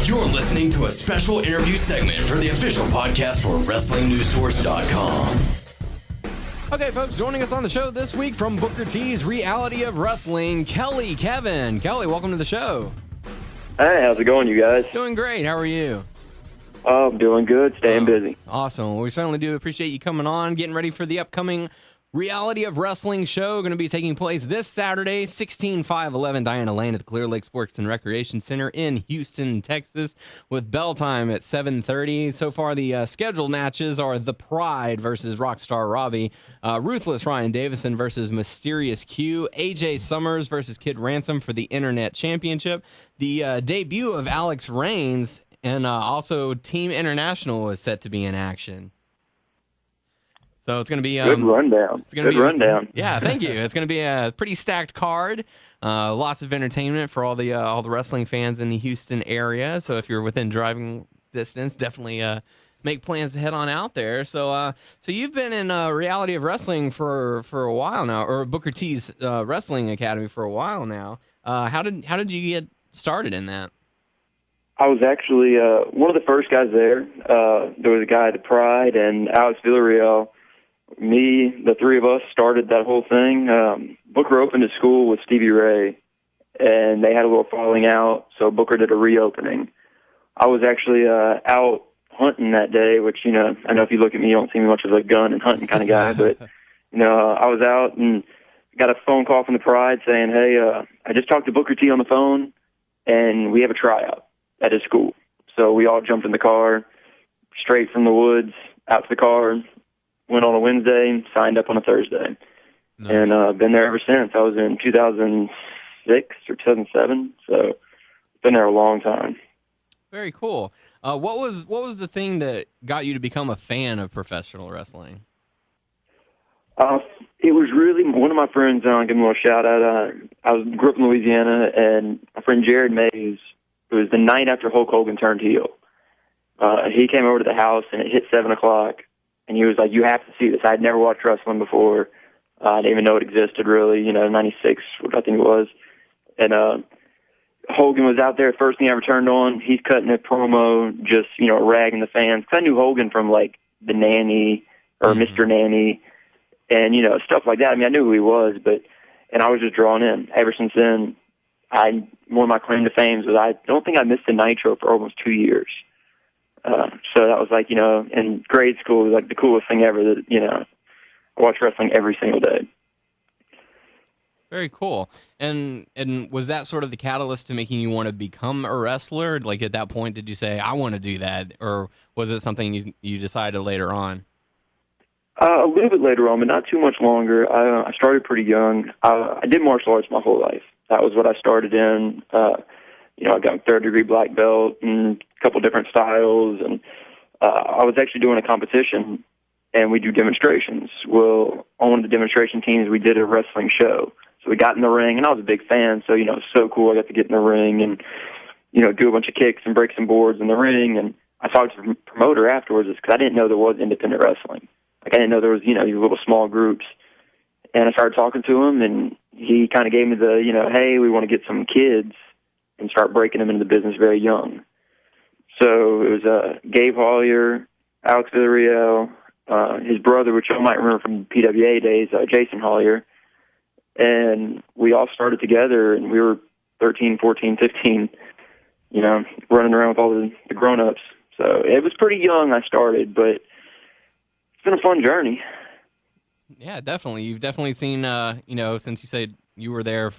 You're listening to a special interview segment for the official podcast for WrestlingNewsSource.com. Okay, folks, joining us on the show this week from Booker T's Reality of Wrestling, Kevin. Kelly, welcome to the show. Hey, how's it going, you guys? Doing great. How are you? Oh, I'm doing good. Staying busy. Awesome. Well, we certainly do appreciate you coming on, getting ready for the upcoming Reality of Wrestling show. Going to be taking place this Saturday, 16511 Diana Lane at the Clear Lake Sports and Recreation Center in Houston, Texas, with bell time at 7:30. So far, the scheduled matches are The Pride versus Rockstar Robbie, Ruthless Ryan Davison versus Mysterious Q, AJ Summers versus Kid Ransom for the Internet Championship, the debut of Alex Reigns, and also Team International is set to be in action. So it's going to be good rundown. Good rundown. Yeah, thank you. It's going to be a pretty stacked card. Lots of entertainment for all the wrestling fans in the Houston area. So if you're within driving distance, definitely make plans to head on out there. So you've been in Reality of Wrestling for a while now, or Booker T's Wrestling Academy for a while now. How did you get started in that? I was actually one of the first guys there. There was a guy at the Pride and Alex Villarreal. Me, the three of us started that whole thing. Booker opened his school with Stevie Ray, and they had a little falling out, so Booker did a reopening. I was actually out hunting that day, which, I know if you look at me, you don't see me much as a gun and hunting kind of guy, but, I was out and got a phone call from the Pride saying, hey, I just talked to Booker T on the phone, and we have a tryout at his school. So we all jumped in the car, straight from the woods, out to the car, went on a Wednesday, signed up on a Thursday. Nice. And been there ever since. I was in 2006 or 2007, so been there a long time. Very cool. What was the thing that got you to become a fan of professional wrestling? It was really one of my friends. I'll give him a little shout out. I grew up in Louisiana, and my friend Jared Mays. It was the night after Hulk Hogan turned heel. He came over to the house, and it hit 7 o'clock. And he was like, you have to see this. I had never watched wrestling before. I didn't even know it existed, really, 96, I think it was. And Hogan was out there. First thing I ever turned on, he's cutting a promo, just, ragging the fans. Because I knew Hogan from, like, The Nanny or Mr. Nanny and, stuff like that. I mean, I knew who he was, and I was just drawn in. Ever since then, one of my claim to fame was I don't think I missed a Nitro for almost 2 years. So that was like, in grade school, it was like the coolest thing ever that, I watched wrestling every single day. Very cool. And was that sort of the catalyst to making you want to become a wrestler? Like at that point, did you say, I want to do that? Or was it something you decided later on? A little bit later on, but not too much longer. I started pretty young. I did martial arts my whole life. That was what I started in. I got a third-degree black belt and a couple different styles, and I was actually doing a competition, and we do demonstrations. Well, on one of the demonstration teams, we did a wrestling show. So we got in the ring, and I was a big fan, so, it was so cool. I got to get in the ring and, do a bunch of kicks and break some boards in the ring, and I talked to the promoter afterwards because I didn't know there was independent wrestling. Like, I didn't know there was, these little small groups. And I started talking to him, and he kind of gave me the, hey, we want to get some kids and start breaking them into the business very young. So it was Gabe Hollier, Alex Villarreal, his brother, which you might remember from PWA days, Jason Hollier. And we all started together, and we were 13, 14, 15, running around with all the grown-ups. So it was pretty young I started, but it's been a fun journey. Yeah, definitely. You've definitely seen, since you said you were there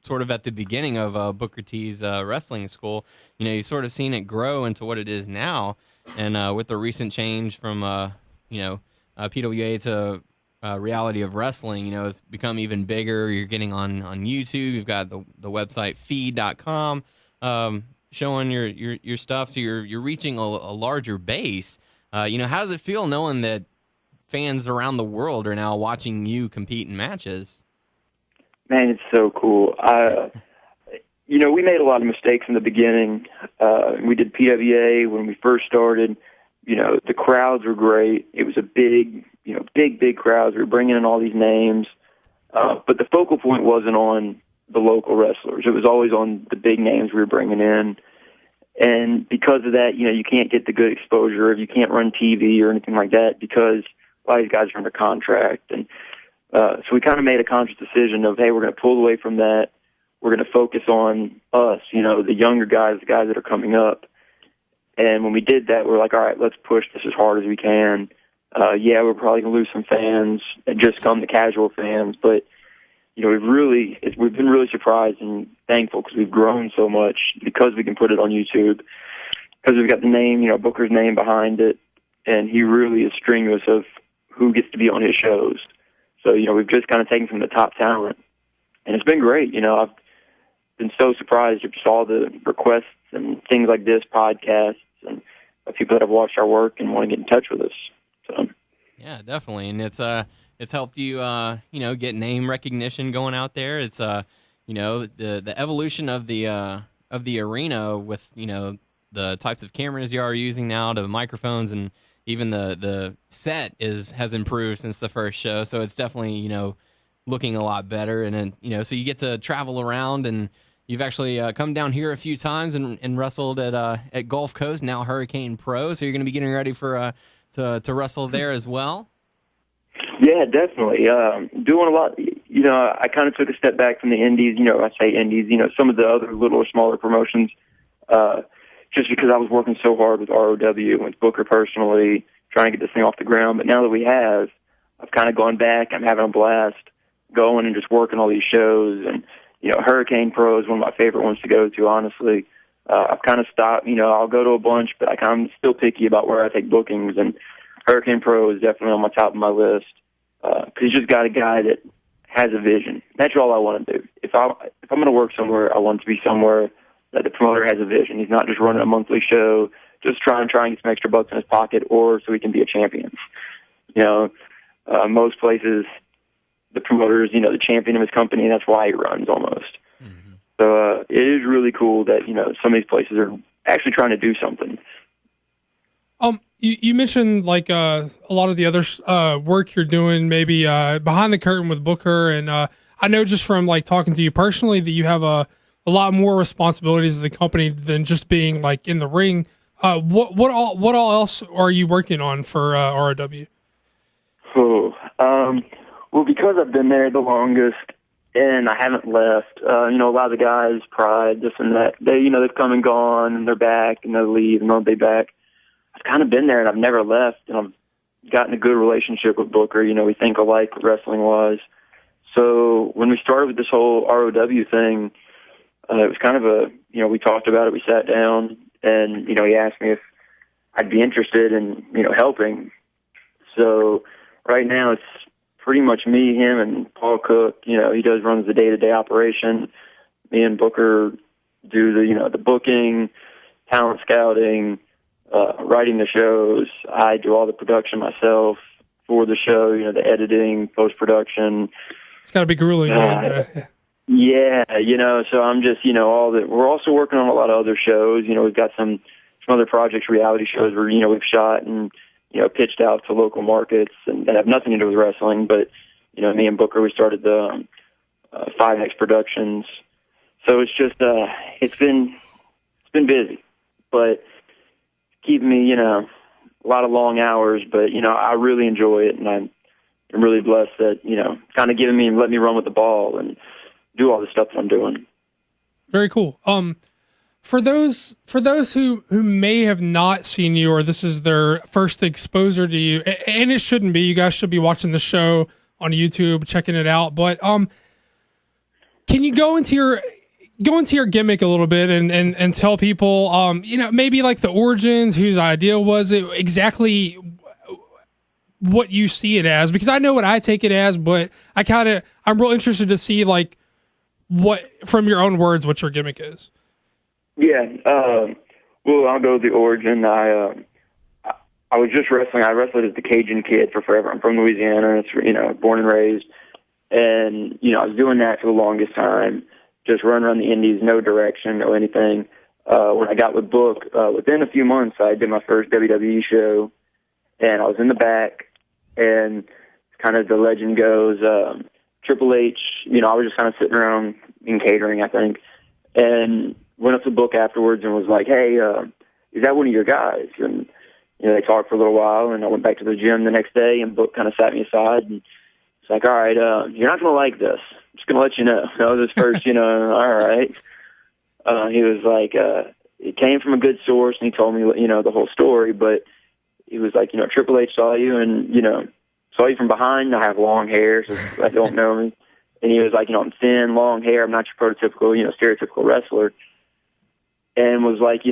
sort of at the beginning of Booker T's wrestling school, you've sort of seen it grow into what it is now. And with the recent change from, PWA to Reality of Wrestling, it's become even bigger. You're getting on YouTube. You've got the website feed.com showing your stuff. So you're reaching a larger base. How does it feel knowing that fans around the world are now watching you compete in matches? Man, it's so cool. We made a lot of mistakes in the beginning. We did PWA when we first started. The crowds were great. It was a big crowds. We were bringing in all these names. But the focal point wasn't on the local wrestlers. It was always on the big names we were bringing in. And because of that, you can't get the good exposure. You can't run TV or anything like that because a lot of these guys are under contract. And so we kind of made a conscious decision of, hey, we're going to pull away from that. We're going to focus on us, the younger guys, the guys that are coming up. And when we did that, we're like, all right, let's push this as hard as we can. We're probably going to lose some fans and just come the casual fans. But, we've been really surprised and thankful because we've grown so much because we can put it on YouTube, because we've got the name, Booker's name behind it. And he really is strenuous of who gets to be on his shows. So, we've just kind of taken from the top talent. And it's been great. I've been so surprised at all the requests and things like this, podcasts, and people that have watched our work and want to get in touch with us. So. Yeah, definitely, and it's helped you get name recognition going out there. It's the evolution of the arena with the types of cameras you are using now, to the microphones, and even the set has improved since the first show. So it's definitely looking a lot better, and then so you get to travel around, and you've actually come down here a few times and wrestled at Gulf Coast, now Hurricane Pro. So you're going to be getting ready for to wrestle there as well. Yeah, definitely. Doing a lot. I kind of took a step back from the indies. I say indies. Some of the other little or smaller promotions, just because I was working so hard with ROW, with Booker personally, trying to get this thing off the ground. But now that we have, I've kind of gone back. I'm having a blast going and just working all these shows. And Hurricane Pro is one of my favorite ones to go to, honestly. I've kind of stopped. I'll go to a bunch, but I'm still picky about where I take bookings. And Hurricane Pro is definitely on my top of my list because you just got a guy that has a vision. That's all I want to do. If I'm going to work somewhere, I want to be somewhere that the promoter has a vision. He's not just running a monthly show, just trying to get some extra bucks in his pocket, or so he can be a champion. Most places, the promoter is, the champion of his company, and that's why he runs almost. Mm-hmm. So it is really cool that, some of these places are actually trying to do something. You mentioned like a lot of the other work you're doing, maybe behind the curtain with Booker, and I know just from like talking to you personally that you have a lot more responsibilities of the company than just being like in the ring. What all else are you working on for ROW? Well, because I've been there the longest and I haven't left, a lot of the guys, Pride, this and that, they've come and gone, and they're back, and they'll leave, and they'll be back. I've kind of been there, and I've never left, and I've gotten a good relationship with Booker. We think alike wrestling-wise. So when we started with this whole ROW thing, it was kind of we talked about it, we sat down, and, he asked me if I'd be interested in, helping. So right now it's pretty much me, him, and Paul Cook. He runs the day-to-day operation. Me and Booker do the booking, talent scouting, writing the shows. I do all the production myself for the show, the editing, post-production. It's got to be grueling. Yeah, so I'm just, all that. We're also working on a lot of other shows. We've got some other projects, reality shows where, we've shot and, pitched out to local markets and that have nothing to do with wrestling. But, me and Booker, we started the 5X Productions. So it's just, it's been busy, but keeping me, a lot of long hours. But, I really enjoy it, and I'm really blessed that, kind of giving me and letting me run with the ball and do all the stuff that I'm doing. Very cool. For those who may have not seen you, or this is their first exposure to you, and it shouldn't be, you guys should be watching the show on YouTube, checking it out. But can you go into your gimmick a little bit and tell people, maybe like the origins, whose idea was it, exactly what you see it as? Because I know what I take it as, but I'm real interested to see like what, from your own words, what your gimmick is. Yeah, well, I'll go with the origin. I was just wrestling. I wrestled as the Cajun Kid for forever. I'm from Louisiana. It's born and raised, and I was doing that for the longest time. Just run around the indies, no direction, no anything. When I got with Book, within a few months, I did my first WWE show, and I was in the back, and kind of the legend goes, Triple H. I was just kind of sitting around in catering, I think, and went up to Book afterwards and was like, hey, is that one of your guys? And, they talked for a little while, and I went back to the gym the next day, and Book kind of sat me aside, and it's like, all right, you're not going to like this. I'm just going to let you know. That was his first, all right. He was like, it came from a good source, and he told me, the whole story, but he was like, Triple H saw you, and, saw you from behind. I have long hair, so I don't know me. And he was like, I'm thin, long hair. I'm not your prototypical, stereotypical wrestler. And was like,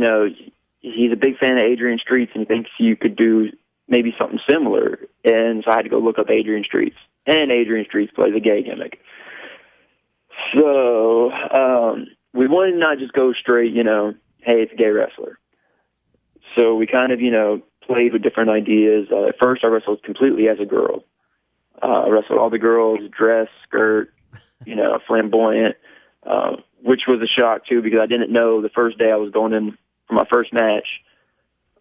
he's a big fan of Adrian Streets, and he thinks you could do maybe something similar. And so I had to go look up Adrian Streets. And Adrian Streets plays a gay gimmick. So we wanted to not just go straight, hey, it's a gay wrestler. So we kind of, played with different ideas. At first, I wrestled completely as a girl. I wrestled all the girls, dress, skirt, flamboyant, which was a shock, too, because I didn't know the first day I was going in for my first match.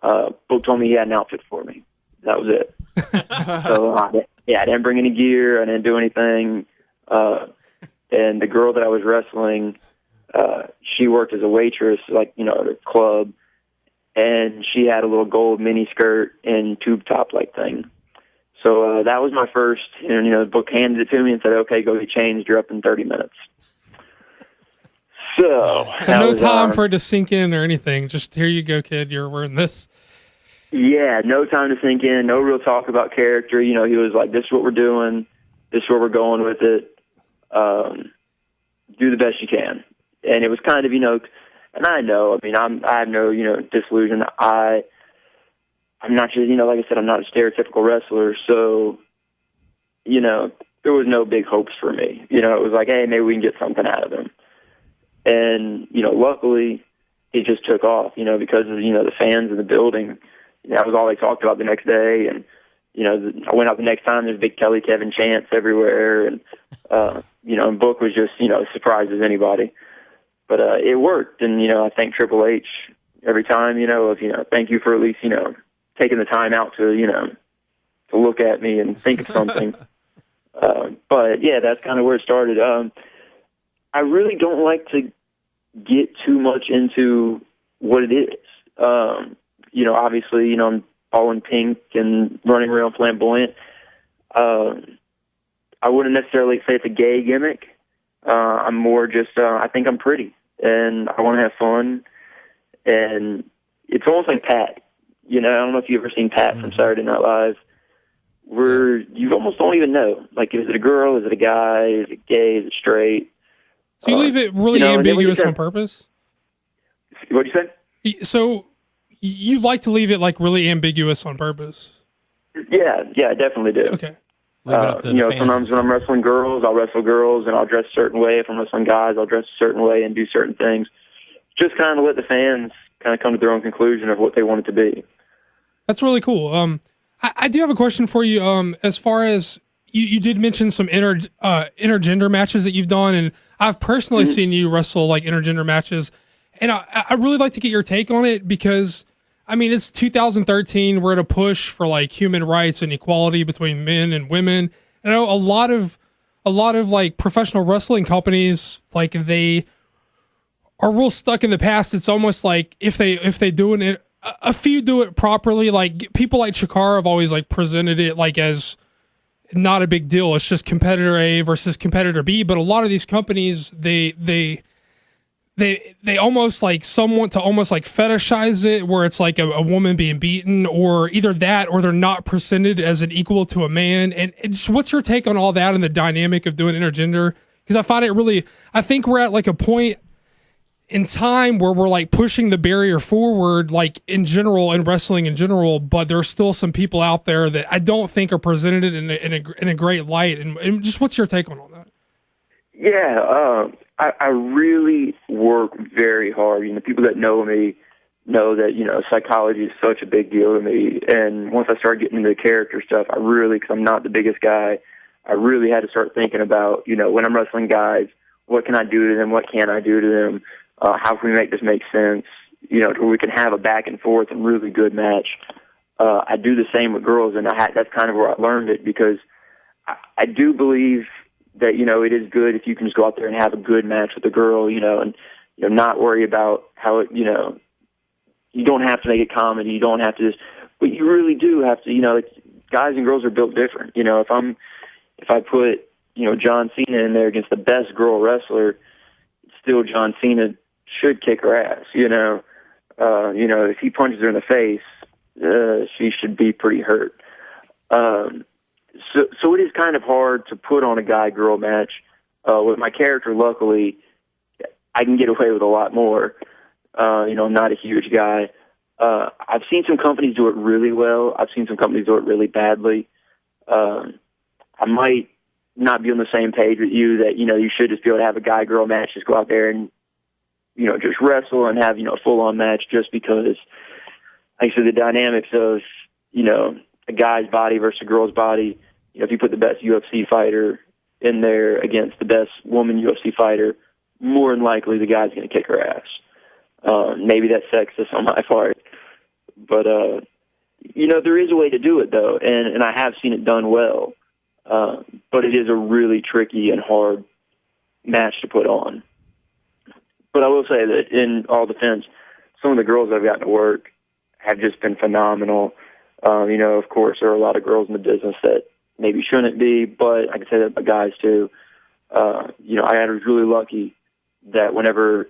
Book told me he had an outfit for me. That was it. So, I didn't bring any gear. I didn't do anything. And the girl that I was wrestling, she worked as a waitress, like, at a club. And she had a little gold mini skirt and tube top like thing. So that was my first, the Book handed it to me and said, okay, go get changed. You're up in 30 minutes. So no time for it to sink in or anything. Just, here you go, kid. You're wearing this. Yeah, no time to sink in. No real talk about character. He was like, this is what we're doing. This is where we're going with it. Do the best you can. And it was kind of, and I know, I have no, disillusion. I'm not just, like I said, I'm not a stereotypical wrestler. So, there was no big hopes for me. It was like, hey, maybe we can get something out of him. And, luckily it just took off, because of, the fans in the building. That was all they talked about the next day. And, I went out the next time, there's big Kelly Kevin chants everywhere. And, and Book was just, as surprised as anybody. But it worked, and, I thank Triple H every time, thank you for at least, taking the time out to, to look at me and think of something. But, yeah, that's kind of where it started. I really don't like to get too much into what it is. Obviously, I'm all in pink and running around flamboyant. I wouldn't necessarily say it's a gay gimmick. I'm more just, I think I'm pretty, and I want to have fun. And it's almost like Pat. I don't know if you've ever seen Pat from Saturday Night Live, where you almost don't even know. Like, is it a girl? Is it a guy? Is it gay? Is it straight? So you leave it really ambiguous on purpose? What'd you say? So you like to leave it, like, really ambiguous on purpose? Yeah, I definitely do. Okay. Sometimes when I'm wrestling girls, I'll wrestle girls and I'll dress a certain way. If I'm wrestling guys, I'll dress a certain way and do certain things. Just kind of let the fans kind of come to their own conclusion of what they want it to be. That's really cool. I do have a question for you. As far as you did mention some intergender matches that you've done, and I've personally seen you wrestle like intergender matches, and I really like to get your take on it because, it's 2013. We're at a push for like human rights and equality between men and women. And I know a lot of like professional wrestling companies, like, they are real stuck in the past. It's almost like if they do it, a few do it properly. Like, people like Chikara have always like presented it like as not a big deal. It's just competitor A versus competitor B. But a lot of these companies, they almost like want to almost like fetishize it, where it's like a woman being beaten, or either that, or they're not presented as an equal to a man. And what's your take on all that and the dynamic of doing intergender? Because I find it really, I think we're at like a point in time where we're like pushing the barrier forward, like in general, in wrestling in general, but there's still some people out there that I don't think are presented in a great light. And just what's your take on all that? Yeah, I really work very hard. People that know me know that, psychology is such a big deal to me. And once I started getting into the character stuff, because I'm not the biggest guy, I really had to start thinking about, when I'm wrestling guys, what can I do to them? What can I do to them? How can we make this make sense? To where we can have a back and forth and really good match. I do the same with girls, and that's kind of where I learned it, because I do believe that, it is good if you can just go out there and have a good match with a girl, and, not worry about how it, you don't have to make it comedy. You don't have to, but you really do have to, guys and girls are built different. If I put, John Cena in there against the best girl wrestler, still John Cena should kick her ass, if he punches her in the face, she should be pretty hurt. So it is kind of hard to put on a guy-girl match. With my character, luckily, I can get away with a lot more. I'm not a huge guy. I've seen some companies do it really well. I've seen some companies do it really badly. I might not be on the same page with you that, you should just be able to have a guy-girl match, just go out there and, just wrestle and have, a full-on match just because, like I said, the dynamics of, a guy's body versus a girl's body, if you put the best UFC fighter in there against the best woman UFC fighter, more than likely the guy's going to kick her ass. Maybe that's sexist on my part. But, there is a way to do it, though, and I have seen it done well. But it is a really tricky and hard match to put on. But I will say that in all defense, some of the girls I've gotten to work have just been phenomenal. Of course, there are a lot of girls in the business that maybe shouldn't be, but I can say that about guys too. I was really lucky that whenever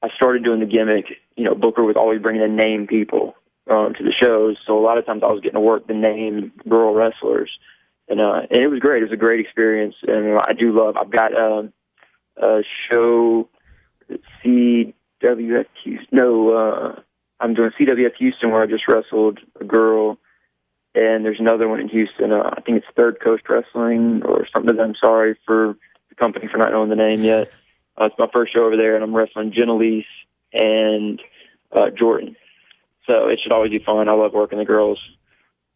I started doing the gimmick, Booker was always bringing in name people to the shows. So a lot of times I was getting to work the name girl wrestlers. And it was great. It was a great experience. And I do love, I've got a show, CWF Houston. No, I'm doing CWF Houston where I just wrestled a girl. And there's another one in Houston. I think it's Third Coast Wrestling or something. I'm sorry for the company for not knowing the name yet. It's my first show over there, and I'm wrestling Jenelise and Jordan. So it should always be fun. I love working the girls,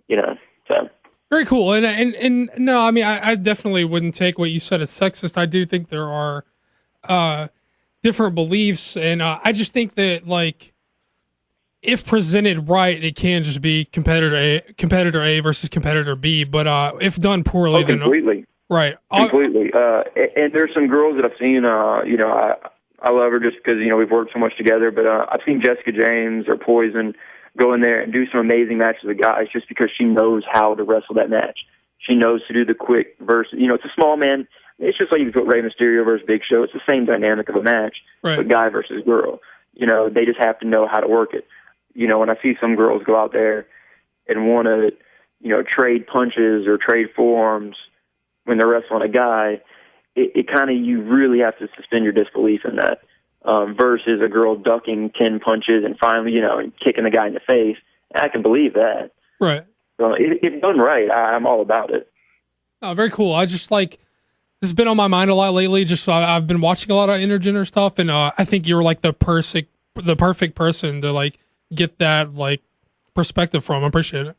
so. Very cool. And no, I mean, I definitely wouldn't take what you said as sexist. I do think there are different beliefs, and I just think that, like, if presented right, it can just be competitor A versus competitor B. But if done poorly, completely. Then right, completely. And there's some girls that I've seen. I love her just because we've worked so much together. But I've seen Jessica James or Poison go in there and do some amazing matches with guys just because she knows how to wrestle that match. She knows to do the quick versus. It's a small man. It's just like you put Rey Mysterio versus Big Show. It's the same dynamic of a match, right. But guy versus girl. They just have to know how to work it. When I see some girls go out there and want to, trade punches or trade forearms when they're wrestling a guy, it kind of, you really have to suspend your disbelief in that, versus a girl ducking 10 punches and finally, and kicking the guy in the face. I can believe that. Right. So if done right, I'm all about it. Oh, very cool. I just this has been on my mind a lot lately. Just I've been watching a lot of intergender stuff, and I think you're like the perfect person to get that perspective from. I appreciate it.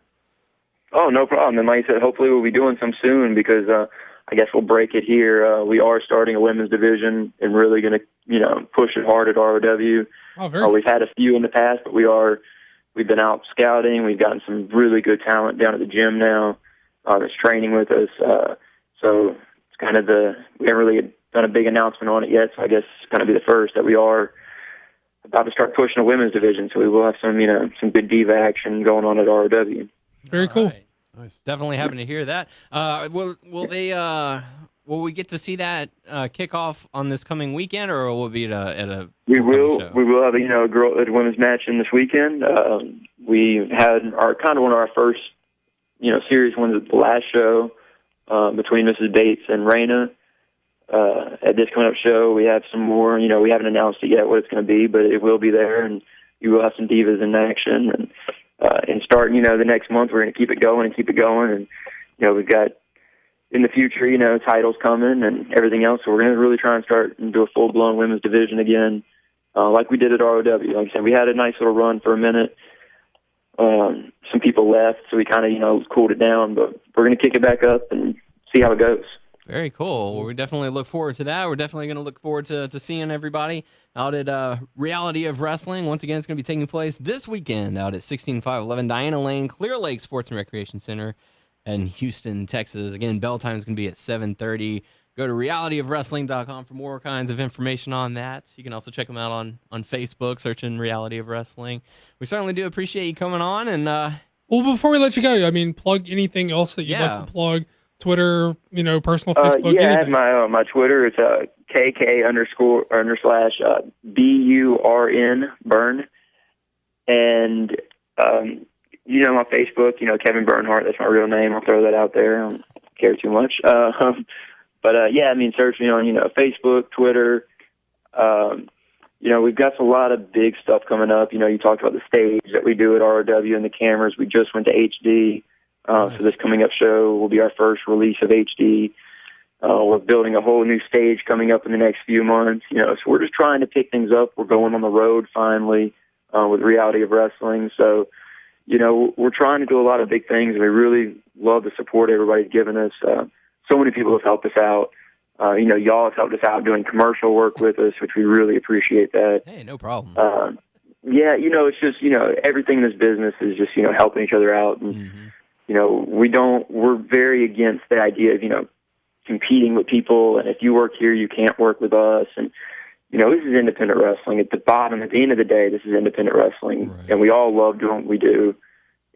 Oh, no problem. And like I said, hopefully we'll be doing some soon because I guess we'll break it here. We are starting a women's division and really going to, push it hard at ROW. Oh, very cool. We've had a few in the past, but we've been out scouting. We've gotten some really good talent down at the gym now that's training with us. So it's kind of we haven't really done a big announcement on it yet. So I guess it's going to be the first that we are about to start pushing a women's division. So we will have some good diva action going on at ROW. Very cool. Right. Nice. Definitely happy to hear that. Will we get to see that kick off on this coming weekend, or will it be at a We will. show? We will have a women's match in this weekend. We had one of our first serious ones at the last show between Mrs. Bates and Raina. At this coming up show, we have some more. We haven't announced it yet what it's going to be, but it will be there, and you will have some divas in action. And starting, the next month, we're going to keep it going. And we've got in the future, titles coming and everything else. So we're going to really try and start and do a full-blown women's division again, like we did at ROW. Like I said, we had a nice little run for a minute. Some people left, so we kind of, cooled it down. But we're going to kick it back up and see how it goes. Very cool. Well, we definitely look forward to that. We're definitely going to look forward to seeing everybody out at Reality of Wrestling. Once again, it's going to be taking place this weekend out at 16511 Diana Lane, Clear Lake Sports and Recreation Center in Houston, Texas. Again, bell time is going to be at 7:30. Go to realityofwrestling.com for more kinds of information on that. You can also check them out on Facebook, searching Reality of Wrestling. We certainly do appreciate you coming on. And well, before we let you go, I mean, plug anything else that you'd like to plug. Twitter, personal Facebook. Yeah, anything. I have my Twitter. It's KK_/BURN Burn, and my Facebook. Kevin Bernhardt. That's my real name. I'll throw that out there. I don't care too much. Search me on Facebook, Twitter. We've got a lot of big stuff coming up. You talked about the stage that we do at ROW and the cameras. We just went to HD. Nice. So this coming up show will be our first release of HD. We're building a whole new stage coming up in the next few months. So we're just trying to pick things up. We're going on the road finally with Reality of Wrestling. So, we're trying to do a lot of big things, and we really love the support everybody's given us. So many people have helped us out. Y'all have helped us out doing commercial work with us, which we really appreciate that. Hey, no problem. It's just, everything in this business is just, helping each other out. And, we're very against the idea of, competing with people. And if you work here, you can't work with us. And, this is independent wrestling. At the end of the day, this is independent wrestling. Right. And we all love doing what we do.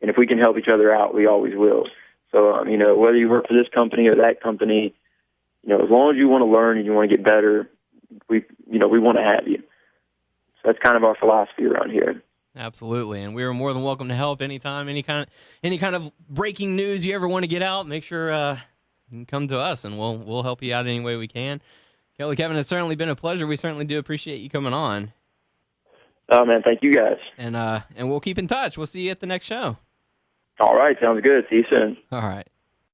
And if we can help each other out, we always will. So, whether you work for this company or that company, as long as you want to learn and you want to get better, we want to have you. So that's kind of our philosophy around here. Absolutely, and we are more than welcome to help anytime. Any kind of breaking news you ever want to get out, make sure you can come to us, and we'll help you out any way we can. Kelly, Kevin, it's certainly been a pleasure. We certainly do appreciate you coming on. Oh man, thank you guys. And we'll keep in touch. We'll see you at the next show. All right, sounds good. See you soon. All right.